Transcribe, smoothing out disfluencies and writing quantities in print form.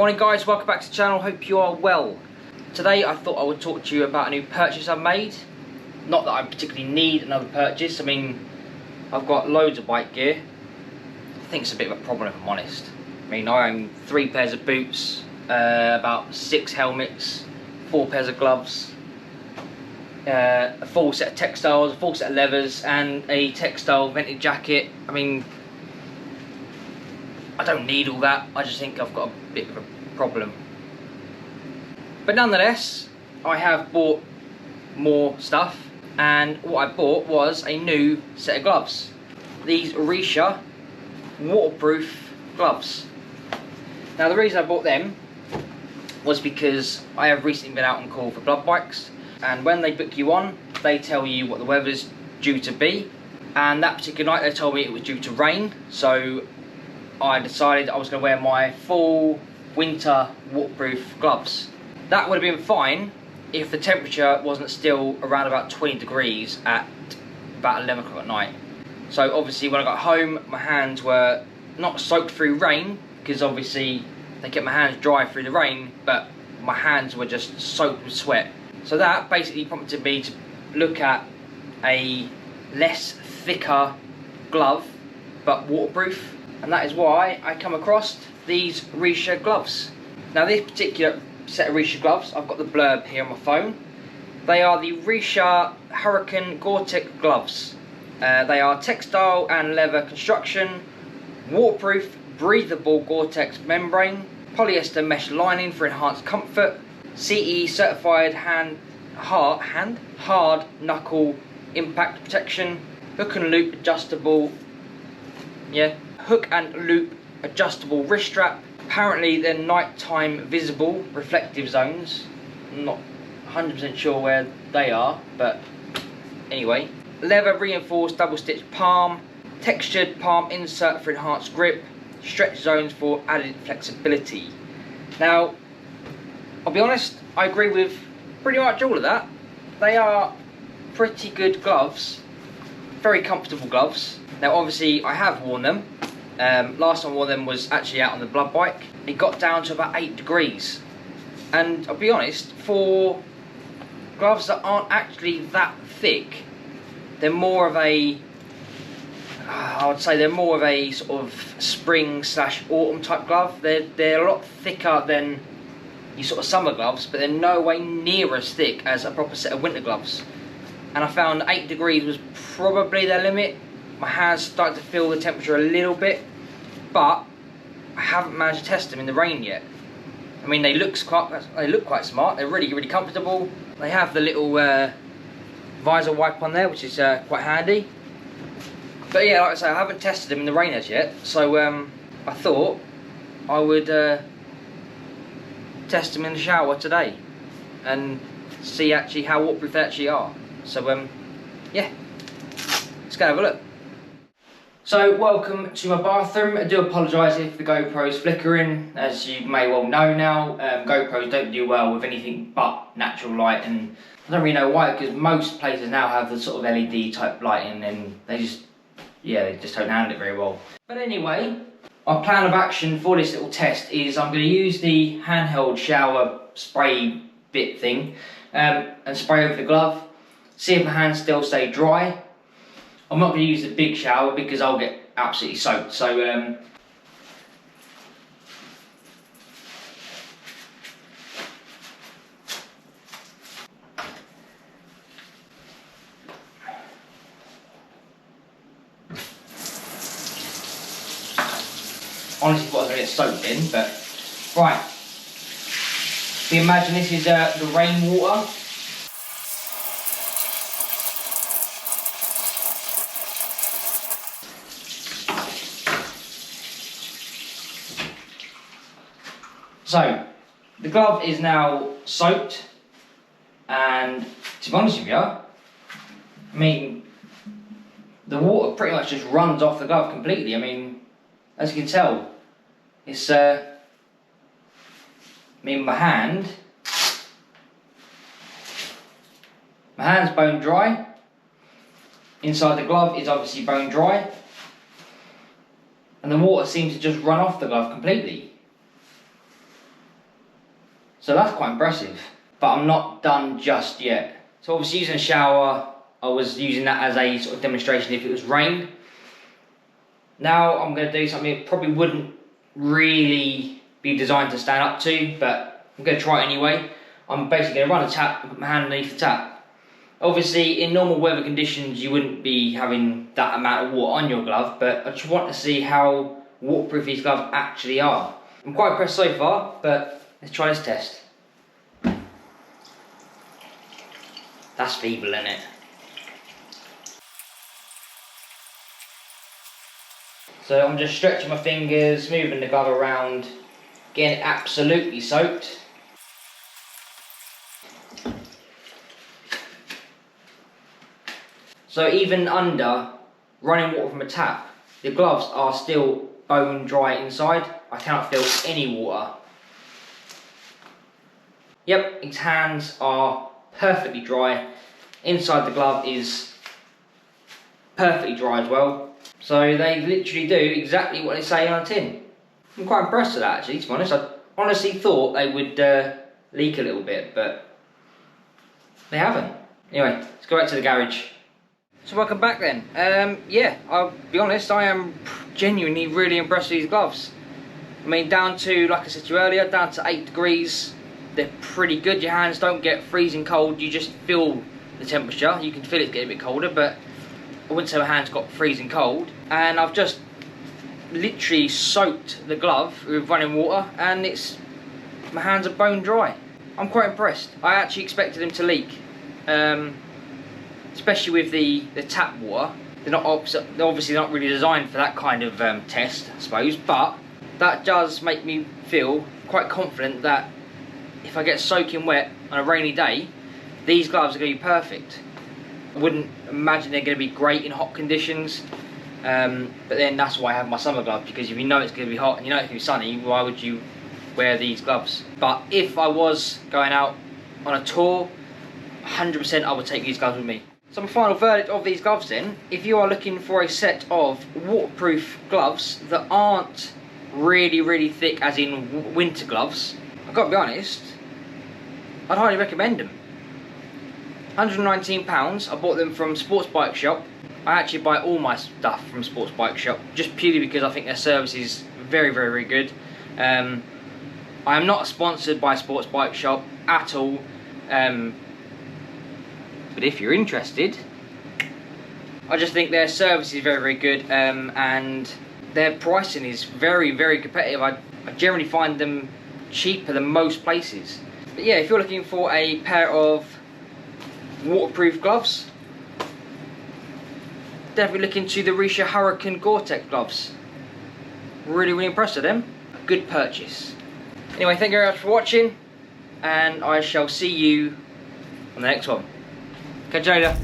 Morning guys, welcome back to the channel, hope you are well. Today I thought I would talk to you about a new purchase I've made. Not that I particularly need another purchase, I mean, I've got loads of bike gear. I think it's a bit of a problem if I'm honest. I mean, I own 3 pairs of boots, about 6 helmets, 4 pairs of gloves, a full set of textiles, a full set of leathers and a textile vented jacket. I mean, I don't need all that, I just think I've got a bit of a problem. But nonetheless, I have bought more stuff, and what I bought was a new set of gloves. These Richa waterproof gloves. Now the reason I bought them was because I have recently been out on call for blood bikes, and when they book you on, they tell you what the weather's due to be, and that particular night they told me it was due to rain, so I decided I was going to wear my full winter waterproof gloves. That would have been fine if the temperature wasn't still around about 20 degrees at about 11 o'clock at night. So obviously when I got home, my hands were not soaked through rain, because obviously they kept my hands dry through the rain, but my hands were just soaked with sweat. So that basically prompted me to look at a less thicker glove, but waterproof. And that is why I come across these Richa gloves. Now this particular set of Richa gloves, I've got the blurb here on my phone. They are the Richa Hurrican Goretex gloves. They are textile and leather construction, waterproof, breathable Gore-Tex membrane, polyester mesh lining for enhanced comfort, CE certified hard knuckle impact protection, hook and loop adjustable wrist strap. Apparently they're nighttime visible reflective zones. I'm not 100% sure where they are, but anyway. Leather reinforced double stitch palm, textured palm insert for enhanced grip, stretch zones for added flexibility. Now, I'll be honest, I agree with pretty much all of that. They are pretty good gloves, very comfortable gloves. Now obviously I have worn them. Last time I wore them was actually out on the blood bike. It got down to about 8 degrees. And I'll be honest, for gloves that aren't actually that thick, they're more of a, I would say they're more of a sort of spring / autumn type glove. They're a lot thicker than your sort of summer gloves, but they're no way near as thick as a proper set of winter gloves. And I found 8 degrees was probably their limit. My hands started to feel the temperature a little bit, but I haven't managed to test them in the rain yet. I mean, they look quite smart. They're really, really comfortable. They have the little visor wipe on there, which is quite handy. But yeah, like I say, I haven't tested them in the rain as yet, so I thought I would test them in the shower today and see actually how waterproof they actually are. So yeah, let's go have a look. So welcome to my bathroom. I do apologise if the GoPro's flickering. As you may well know now, GoPros don't do well with anything but natural light, and I don't really know why, because most places now have the sort of LED type lighting and they just don't handle it very well. But anyway, my plan of action for this little test is I'm going to use the handheld shower spray bit thing and spray over the glove, see if my hands still stay dry. I'm not going to use the big shower because I'll get absolutely soaked, so honestly thought I was going to get soaked in, but right. So you imagine this is the rainwater. So, the glove is now soaked, and to be honest with you, I mean, the water pretty much just runs off the glove completely. I mean, as you can tell, it's, I mean, my hand's bone dry. Inside the glove is obviously bone dry. And the water seems to just run off the glove completely. So that's quite impressive, but I'm not done just yet. So obviously using a shower, I was using that as a sort of demonstration if it was rain. Now I'm going to do something that probably wouldn't really be designed to stand up to, but I'm going to try it anyway. I'm basically going to run a tap and put my hand underneath the tap. Obviously in normal weather conditions you wouldn't be having that amount of water on your glove, but I just want to see how waterproof these gloves actually are. I'm quite impressed so far, but let's try this test. That's feeble, isn't it? So I'm just stretching my fingers, moving the glove around, getting it absolutely soaked. So even under running water from a tap, the gloves are still bone dry inside. I cannot feel any water. Yep, its hands are perfectly dry. Inside the glove is perfectly dry as well. So they literally do exactly what they say on a tin. I'm quite impressed with that actually, to be honest. I honestly thought they would leak a little bit, but they haven't. Anyway, let's go back to the garage. So welcome back then. Yeah, I'll be honest, I am genuinely really impressed with these gloves. I mean, down to, like I said to you earlier, down to 8 degrees, they're pretty good. Your hands don't get freezing cold, you just feel the temperature. You can feel it getting a bit colder, but I wouldn't say my hands got freezing cold. And I've just literally soaked the glove with running water, and my hands are bone dry. I'm quite impressed. I actually expected them to leak. Especially with the tap water. They're obviously not really designed for that kind of test, I suppose, but that does make me feel quite confident that if I get soaking wet on a rainy day, these gloves are going to be perfect. I wouldn't imagine they're going to be great in hot conditions, but then that's why I have my summer gloves, because if you know it's going to be hot and you know it's going to be sunny, why would you wear these gloves? But if I was going out on a tour, 100% I would take these gloves with me. So my final verdict of these gloves then, if you are looking for a set of waterproof gloves that aren't really thick, as in winter gloves, I've got to be honest, I'd highly recommend them. £119, I bought them from Sports Bike Shop. I actually buy all my stuff from Sports Bike Shop, just purely because I think their service is very good. I am not sponsored by Sports Bike Shop at all. But if you're interested, I just think their service is very good, and their pricing is very competitive. I generally find them cheaper than most places. But yeah, if you're looking for a pair of waterproof gloves, definitely look into the Richa Hurrican Goretex gloves. Really impressed with them. A good purchase. Anyway, thank you very much for watching, and I shall see you on the next one. Catch you later.